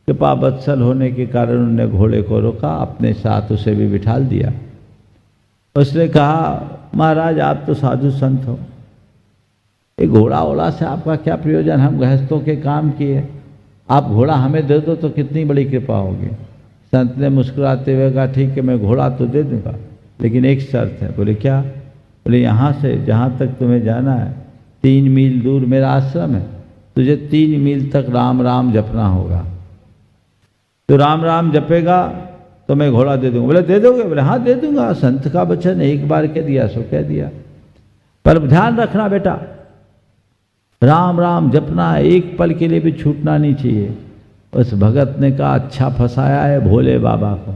कृपा वत्सल होने के कारण उन्होंने घोड़े को रोका, अपने साथ उसे भी बिठा दिया। उसने कहा, महाराज आप तो साधु संत हो, ये घोड़ा ओड़ा से आपका क्या प्रयोजन? हम गृहस्थों के काम किए, आप घोड़ा हमें दे दो तो कितनी बड़ी कृपा होगी। संत ने मुस्कुराते हुए कहा, ठीक है मैं घोड़ा तो दे दूंगा, लेकिन एक शर्त है। बोले क्या? बोले यहाँ से जहाँ तक तुम्हें जाना है 3 मील दूर मेरा आश्रम है, तुझे 3 मील तक राम राम जपना होगा। तो राम राम जपेगा तो मैं घोड़ा दे दूंगा। बोले दे दोगे? बोले हाँ दे दूंगा, संत का वचन, एक बार कह दिया सो कह दिया। पर ध्यान रखना बेटा, राम राम जपना है, एक पल के लिए भी छूटना नहीं चाहिए। उस भगत ने कहा, अच्छा फंसाया है भोले बाबा को।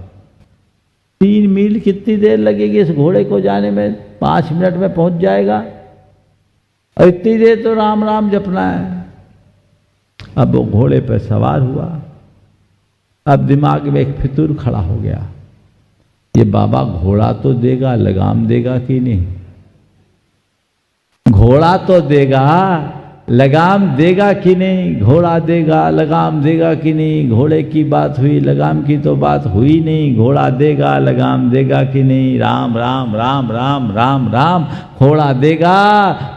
3 मील कितनी देर लगेगी इस घोड़े को जाने में? 5 मिनट में पहुंच जाएगा, और इतनी देर तो राम राम जपना है। अब वो घोड़े पर सवार हुआ। अब दिमाग में एक फितूर खड़ा हो गया, ये बाबा घोड़ा तो देगा, लगाम देगा कि नहीं? घोड़ा तो देगा, लगाम देगा कि नहीं? घोड़ा देगा, लगाम देगा कि नहीं? घोड़े की बात हुई, लगाम की तो बात हुई नहीं। घोड़ा देगा, लगाम देगा कि नहीं? राम राम राम राम राम राम। घोड़ा देगा,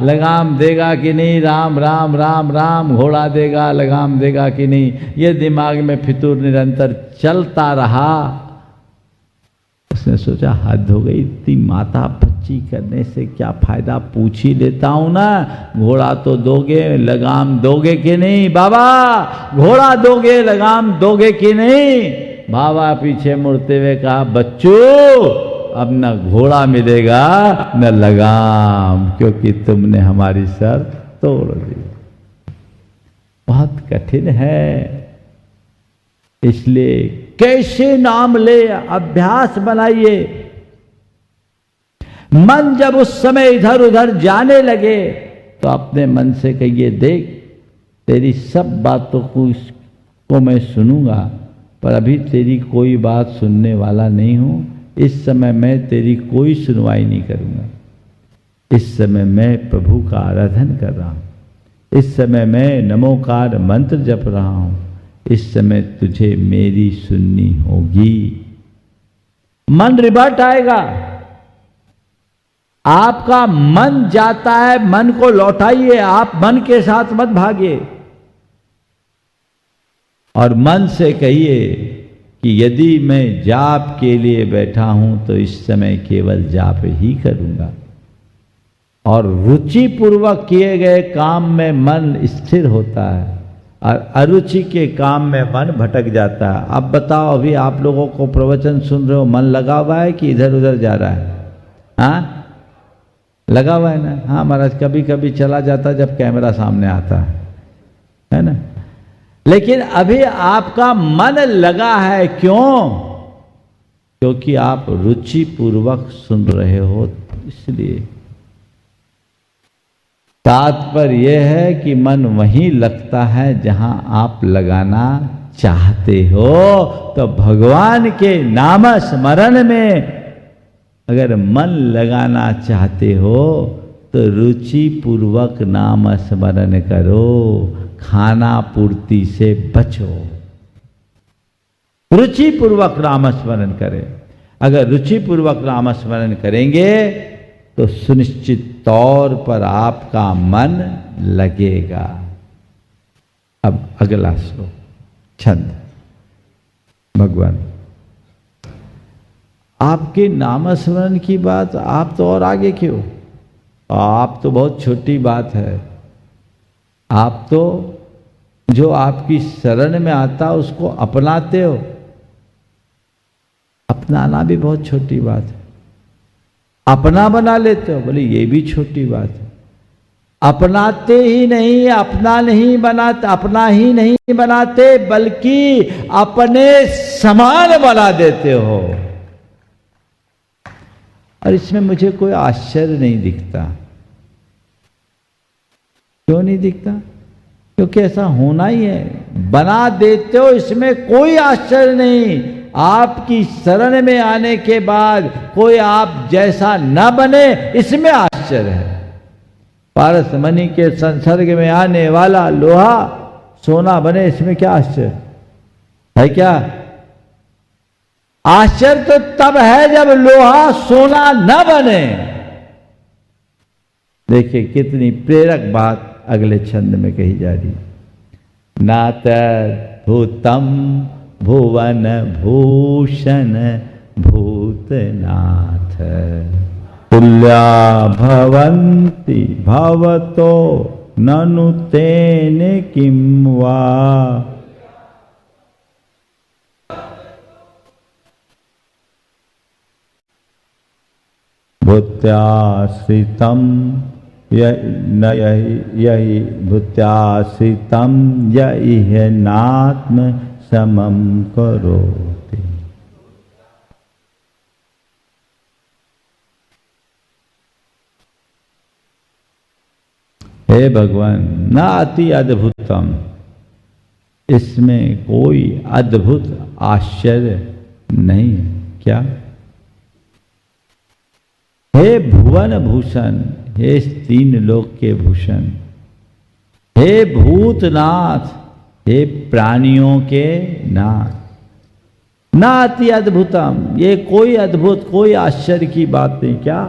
लगाम देगा कि नहीं? राम राम राम राम। घोड़ा देगा, लगाम देगा कि नहीं? ये दिमाग में फितूर निरंतर चलता रहा। उसने सोचा हद हो गई, इतनी माता बच्ची करने से क्या फायदा, पूछ ही लेता हूं ना। घोड़ा तो दोगे, लगाम दोगे कि नहीं? बाबा घोड़ा दोगे, लगाम दोगे कि नहीं? बाबा पीछे मुड़ते हुए कहा, बच्चों अब न घोड़ा मिलेगा न लगाम, क्योंकि तुमने हमारी शर्त तोड़ दी। बहुत कठिन है, इसलिए कैसे नाम ले, अभ्यास बनाइए। मन जब उस समय इधर उधर जाने लगे तो अपने मन से कहिए, देख तेरी सब बातों को मैं सुनूंगा, पर अभी तेरी कोई बात सुनने वाला नहीं हूं। इस समय मैं तेरी कोई सुनवाई नहीं करूंगा। इस समय मैं प्रभु का आराधन कर रहा हूं। इस समय मैं नमोकार मंत्र जप रहा हूं। इस समय तुझे मेरी सुननी होगी। मन रिवर्ट आएगा। आपका मन जाता है, मन को लौटाइए, आप मन के साथ मत भागिए और मन से कहिए कि यदि मैं जाप के लिए बैठा हूं तो इस समय केवल जाप ही करूंगा। और रुचि पूर्वक किए गए काम में मन स्थिर होता है और अरुचि के काम में मन भटक जाता है। अब बताओ, अभी आप लोगों को प्रवचन सुन रहे हो, मन लगा हुआ है कि इधर उधर जा रहा है? हाँ, लगा हुआ है ना? हाँ महाराज, कभी कभी चला जाता जब कैमरा सामने आता है ना। लेकिन अभी आपका मन लगा है, क्यों? क्योंकि आप रुचि पूर्वक सुन रहे हो, इसलिए। तात्पर्य यह है कि मन वहीं लगता है जहां आप लगाना चाहते हो। तो भगवान के नाम स्मरण में अगर मन लगाना चाहते हो तो रुचि पूर्वक नाम स्मरण करो, खाना पूर्ति से बचो। रुचि पूर्वक नाम स्मरण करें। अगर रुचि पूर्वक नाम स्मरण करेंगे तो सुनिश्चित तौर पर आपका मन लगेगा। अब अगला श्लोक, छंद। भगवान आपके नामस्मरण की बात, आप तो और आगे क्यों? आप तो बहुत छोटी बात है। आप तो जो आपकी शरण में आता उसको अपनाते हो। अपनाना भी बहुत छोटी बात है। अपना बना लेते हो, बोले ये भी छोटी बात है। अपनाते ही नहीं, अपना ही नहीं बनाते, बल्कि अपने समान बना देते हो। और इसमें मुझे कोई आश्चर्य नहीं दिखता। क्यों नहीं दिखता? क्योंकि ऐसा होना ही है। बना देते हो, इसमें कोई आश्चर्य नहीं। आपकी शरण में आने के बाद कोई आप जैसा न बने, इसमें आश्चर्य है। पारसमणि के संसर्ग में आने वाला लोहा सोना बने, इसमें क्या आश्चर्य है? क्या आश्चर्य तो तब है जब लोहा सोना न बने। देखिए कितनी प्रेरक बात अगले छंद में कही जा रही। नातद्भुतम भुवन भूषण भूतनाथ तुल्या भवन्ति भवतो ननु तेन किं वा। भूत्याश्रितं यहि भूत्याश्रितं यहि नात्म समम करोति। हे भगवान, न अति अद्भुतम, इसमें कोई अद्भुत आश्चर्य नहीं है। क्या? हे भुवन भूषण, हे तीन लोक के भूषण, हे भूतनाथ, हे प्राणियों के नाथ। ना अति अद्भुतम, ये कोई अद्भुत कोई आश्चर्य की बात नहीं। क्या?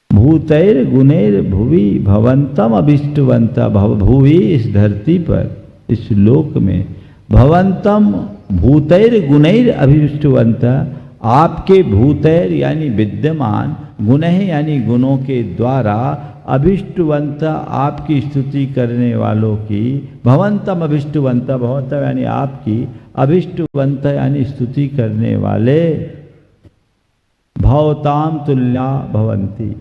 भूतैर गुणैर भुवि भवंतम अभिष्टवंता। भुवि इस धरती पर, इस लोक में, भवंतम भूतैर गुणैर अभिष्टवंता, आपके भूतैर यानी विद्यमान, गुण यानी गुणों के द्वारा, अभिष्टवंत आपकी स्तुति करने वालों की, भवंतम अभिष्टवंत, भवंत यानी आपकी, अभिष्टवंत यानी स्तुति करने वाले, भवताम तुल्या भवंती,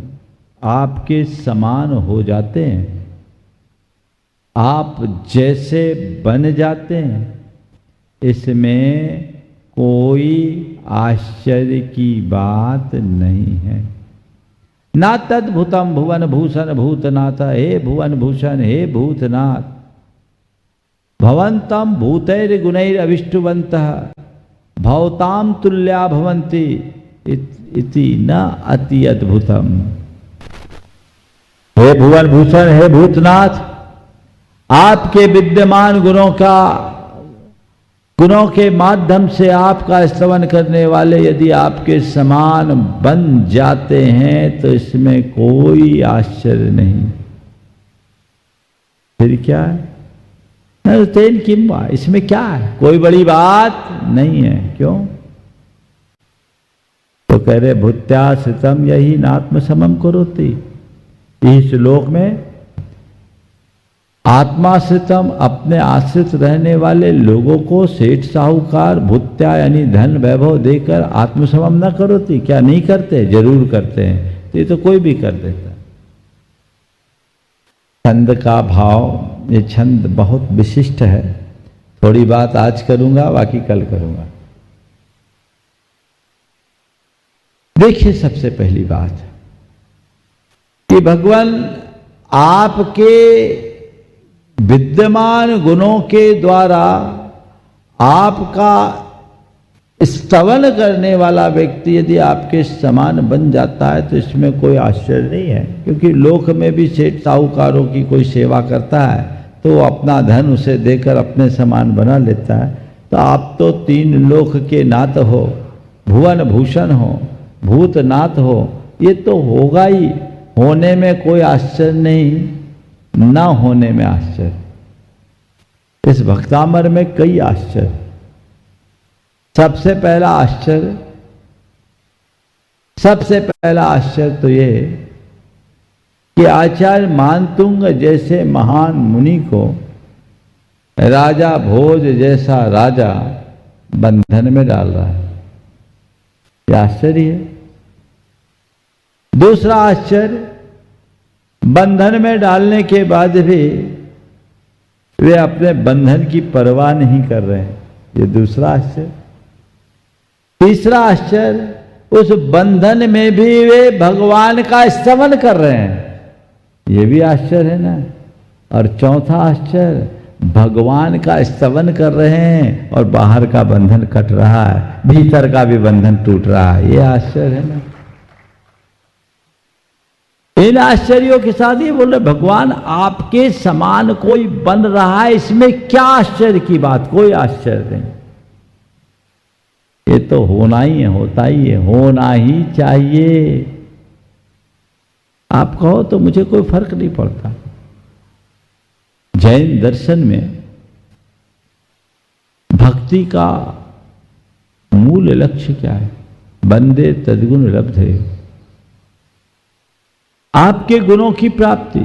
आपके समान हो जाते हैं, आप जैसे बन जाते हैं। इसमें कोई आश्चर्य की बात नहीं है। ना तद्भुतम भुवन भूषण भूतनाथ, हे भुवन भूषण, हे भूतनाथ, भवंतम भूतैर गुणैर अभिष्टवंतः भवताम तुल्या भवन्ति इति न अति अद्भुतम। हे भुवन भूषण, हे भूतनाथ, आपके विद्यमान गुणों गुणों के माध्यम से आपका स्तवन करने वाले यदि आपके समान बन जाते हैं तो इसमें कोई आश्चर्य नहीं। फिर क्या है? न तेन किम्बा, इसमें क्या है? कोई बड़ी बात नहीं है। क्यों? तो कह रहे भूत्याश्रितम यही नात्म समम करोति। इस श्लोक में आत्माश्रितम, अपने आश्रित रहने वाले लोगों को सेठ साहूकार भूत्या यानी धन वैभव देकर आत्मसमम न करोति। क्या नहीं करते? जरूर करते हैं। तो ये तो कोई भी कर देता है। छंद का भाव, ये छंद बहुत विशिष्ट है। थोड़ी बात आज करूंगा, बाकी कल करूंगा। देखिए, सबसे पहली बात कि भगवान आपके विद्यमान गुणों के द्वारा आपका स्तवन करने वाला व्यक्ति यदि आपके समान बन जाता है तो इसमें कोई आश्चर्य नहीं है। क्योंकि लोक में भी सेठ साहूकारों की कोई सेवा करता है तो वो अपना धन उसे देकर अपने समान बना लेता है। तो आप तो तीन लोक के नाथ हो, भुवन भूषण हो, भूतनाथ हो। ये तो होगा ही, होने में कोई आश्चर्य नहीं, ना होने में आश्चर्य। इस भक्तामर में कई आश्चर्य। सबसे पहला आश्चर्य तो ये कि आचार्य मानतुंग जैसे महान मुनि को राजा भोज जैसा राजा बंधन में डाल रहा है। यह आश्चर्य है। दूसरा आश्चर्य, बंधन में डालने के बाद भी वे अपने बंधन की परवाह नहीं कर रहे हैं। ये दूसरा आश्चर्य। तीसरा आश्चर्य, उस बंधन में भी वे भगवान का स्तवन कर रहे हैं। ये भी आश्चर्य है ना। और चौथा आश्चर्य, भगवान का स्तवन कर रहे हैं और बाहर का बंधन कट रहा है, भीतर का भी बंधन टूट रहा है। ये आश्चर्य है ना। इन आश्चर्यों के साथ ये बोल रहे भगवान आपके समान कोई बन रहा है, इसमें क्या आश्चर्य की बात? कोई आश्चर्य नहीं। ये तो होना ही है, होता ही है, होना ही चाहिए। आप कहो तो मुझे कोई फर्क नहीं पड़ता। जैन दर्शन में भक्ति का मूल लक्ष्य क्या है? बंदे तद्गुण लब्धे, आपके गुणों की प्राप्ति,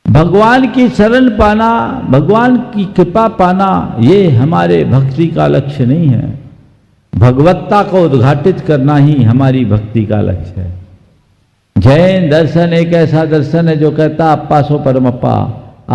भगवान की शरण पाना, भगवान की कृपा पाना, ये हमारे भक्ति का लक्ष्य नहीं है। भगवत्ता को उद्घाटित करना ही हमारी भक्ति का लक्ष्य है। जैन दर्शन एक ऐसा दर्शन है जो कहता अप्पा सो परमप्पा,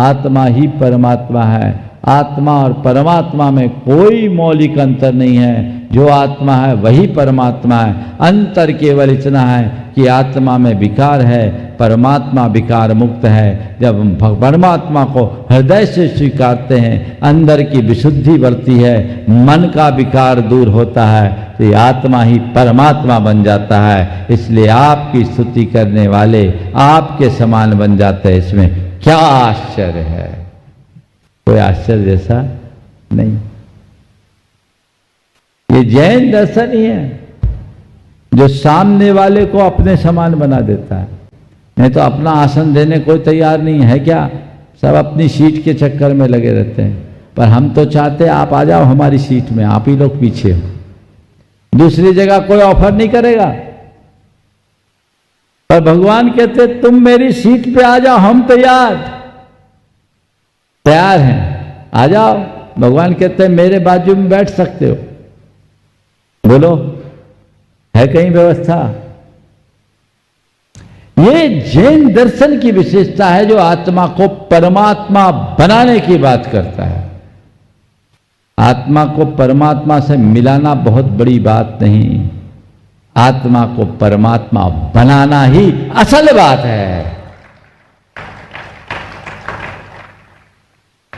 आत्मा ही परमात्मा है। आत्मा और परमात्मा में कोई मौलिक अंतर नहीं है। जो आत्मा है वही परमात्मा है। अंतर केवल इतना है कि आत्मा में विकार है, परमात्मा विकार मुक्त है। जब हम परमात्मा को हृदय से स्वीकारते हैं, अंदर की विशुद्धि बढ़ती है, मन का विकार दूर होता है, तो ये आत्मा ही परमात्मा बन जाता है। इसलिए आपकी स्तुति करने वाले आपके समान बन जाते हैं। इसमें क्या आश्चर्य है? कोई आश्चर्य जैसा नहीं। ये जैन दर्शन ही है जो सामने वाले को अपने समान बना देता है। नहीं तो अपना आसन देने कोई तैयार नहीं है। क्या सब अपनी सीट के चक्कर में लगे रहते हैं। पर हम तो चाहते हैं आप आ जाओ हमारी सीट में, आप ही लोग पीछे हो। दूसरी जगह कोई ऑफर नहीं करेगा। पर भगवान कहते तुम मेरी सीट पे आ जाओ, हम तैयार हैं, आ जाओ। भगवान कहते हैं मेरे बाजू में बैठ सकते हो। बोलो, है कहीं व्यवस्था? ये जैन दर्शन की विशेषता है जो आत्मा को परमात्मा बनाने की बात करता है। आत्मा को परमात्मा से मिलाना बहुत बड़ी बात नहीं, आत्मा को परमात्मा बनाना ही असल बात है।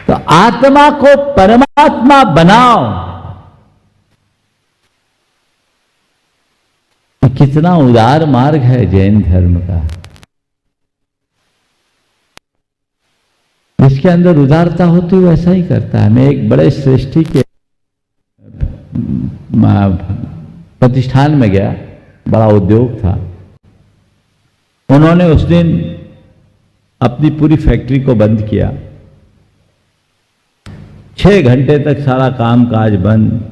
तो आत्मा को परमात्मा बनाओ। कितना उदार मार्ग है जैन धर्म का। जिसके अंदर उदारता होती है वो ऐसा ही करता है। मैं एक बड़े श्रेष्ठी के प्रतिष्ठान में गया, बड़ा उद्योग था। उन्होंने उस दिन अपनी पूरी फैक्ट्री को बंद किया, 6 घंटे तक सारा काम काज बंद।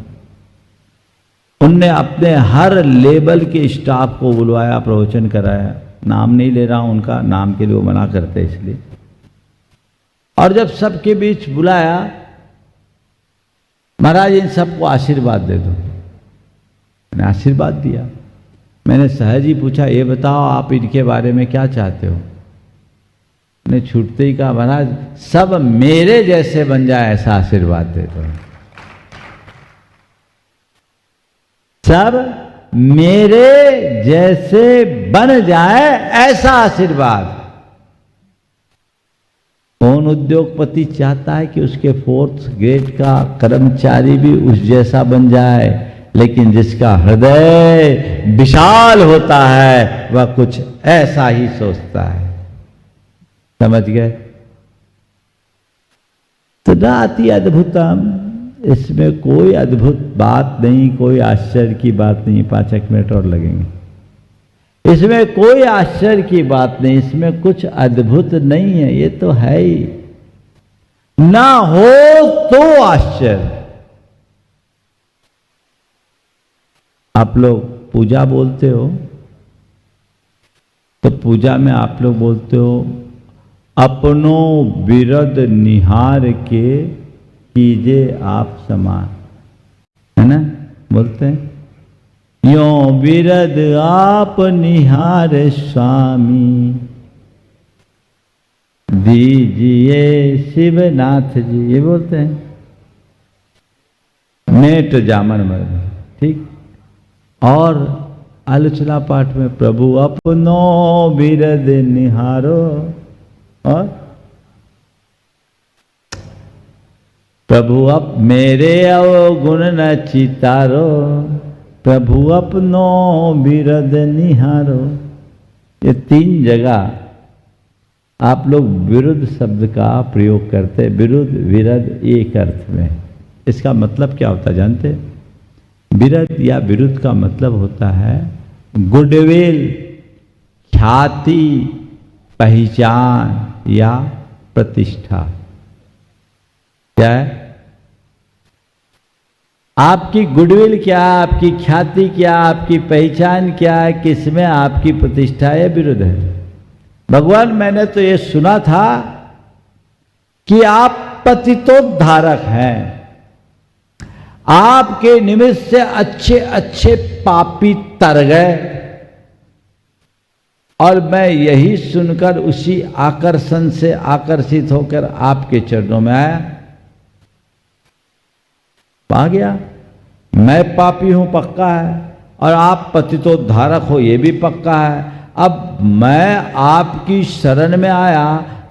उनने अपने हर लेवल के स्टाफ को बुलवाया, प्रवचन कराया। नाम नहीं ले रहा हूं उनका, नाम के लिए वो मना करते इसलिए। और जब सबके बीच बुलाया, महाराज इन सबको आशीर्वाद दे दो। मैंने आशीर्वाद दिया। मैंने सहज ही पूछा, ये बताओ आप इनके बारे में क्या चाहते हो? ने छूटते ही कहा, महाराज सब मेरे जैसे बन जाए ऐसा आशीर्वाद दे दो। सब मेरे जैसे बन जाए ऐसा आशीर्वाद। कौन उद्योगपति चाहता है कि उसके 4th ग्रेड का कर्मचारी भी उस जैसा बन जाए? लेकिन जिसका हृदय विशाल होता है वह कुछ ऐसा ही सोचता है। समझ गए? तो नाति अद्भुतम, इसमें कोई अद्भुत बात नहीं, कोई आश्चर्य की बात नहीं। 5 मिनट और लगेंगे। इसमें कोई आश्चर्य की बात नहीं, इसमें कुछ अद्भुत नहीं है। ये तो है ही, ना हो तो आश्चर्य। आप लोग पूजा बोलते हो तो पूजा में आप लोग बोलते हो, अपनो बिरद निहार के कीजे आप समान, है ना? बोलते हैं यो बिरद आप निहार स्वामी, दीजिए शिवनाथ जी, ये बोलते हैं। नेट जामन मर्द, ठीक। और आलोचना पाठ में प्रभु अपनो बिरद निहारो, और प्रभु अप मेरे अवगुण न चितारो, प्रभु अपनो बिरद निहारो। ये 3 जगह आप लोग विरुद्ध शब्द का प्रयोग करते। विरुद्ध विरद एक अर्थ में। इसका मतलब क्या होता है जानते? विरद या विरुद्ध का मतलब होता है गुडविल, ख्याति, पहचान या प्रतिष्ठा। क्या है? आपकी गुडविल क्या, आपकी ख्याति क्या, आपकी पहचान क्या है, किसमें आपकी प्रतिष्ठा है? विरुद्ध है। भगवान मैंने तो ये सुना था कि आप पतितोद्धारक हैं, आपके निमित्त से अच्छे अच्छे पापी तर गए, और मैं यही सुनकर उसी आकर्षण से आकर्षित होकर आपके चरणों में आया। पा गया मैं पापी हूं, पक्का है, और आप पतितोद्धारक हो, ये भी पक्का है। अब मैं आपकी शरण में आया,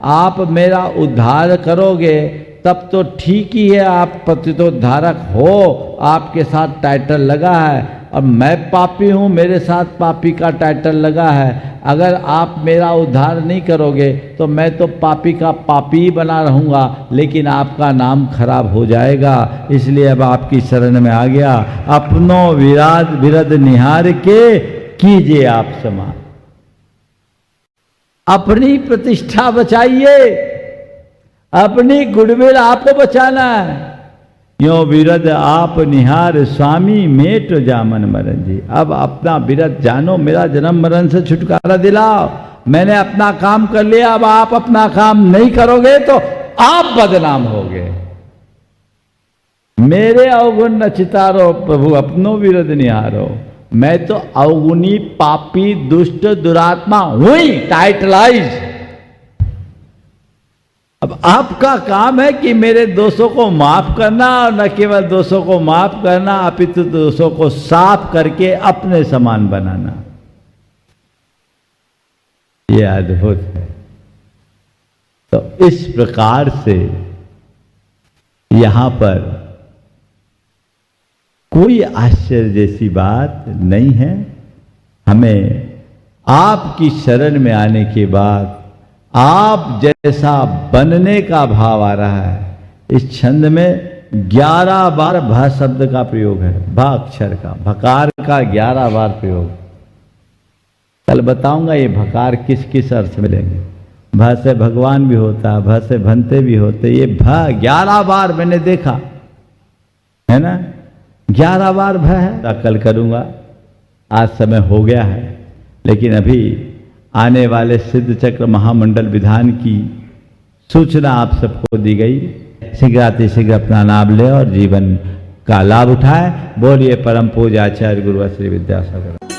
आप मेरा उद्धार करोगे तब तो ठीक ही है। आप पतितोद्धारक हो, आपके साथ टाइटल लगा है, और मैं पापी हूं, मेरे साथ पापी का टाइटल लगा है। अगर आप मेरा उद्धार नहीं करोगे तो मैं तो पापी का पापी ही बना रहूंगा, लेकिन आपका नाम खराब हो जाएगा। इसलिए अब आपकी शरण में आ गया। अपनो विरद निहार के कीजिए आप समान। अपनी प्रतिष्ठा बचाइए, अपनी गुडविल आपको बचाना है। यो विरद आप निहार स्वामी मेट जामन मरण जी। अब अपना विरद जानो, मेरा जन्म मरण से छुटकारा दिलाओ। मैंने अपना काम कर लिया, अब आप अपना काम नहीं करोगे तो आप बदनाम होगे। मेरे अवगुण न चितारो, प्रभु अपनो विरद निहारो। मैं तो अवगुणी, पापी, दुष्ट, दुरात्मा हुई, टाइटलाइज। अब आपका काम है कि मेरे दोषों को माफ करना, और न केवल दोषों को माफ करना अपितु दोषों को साफ करके अपने समान बनाना। यह अद्भुत है। तो इस प्रकार से यहां पर कोई आश्चर्य जैसी बात नहीं है। हमें आपकी शरण में आने के बाद आप जैसा बनने का भाव आ रहा है। इस छंद में 11 बार भ शब्द का प्रयोग है, भ अक्षर का, भकार का 11 बार प्रयोग। कल बताऊंगा ये भकार किस किस अर्थ में लेंगे। भ से भगवान भी होता है, भ से भंते भी होते, ये भ 11 बार मैंने देखा है ना, 11 बार भ है। कल करूंगा, आज समय हो गया है, लेकिन अभी आने वाले सिद्ध चक्र महामंडल विधान की सूचना आप सबको दी गई। शीघ्र अपना लाभ ले और जीवन का लाभ उठाए। बोलिए परम पूज्य आचार्य गुरु श्री विद्यासागर।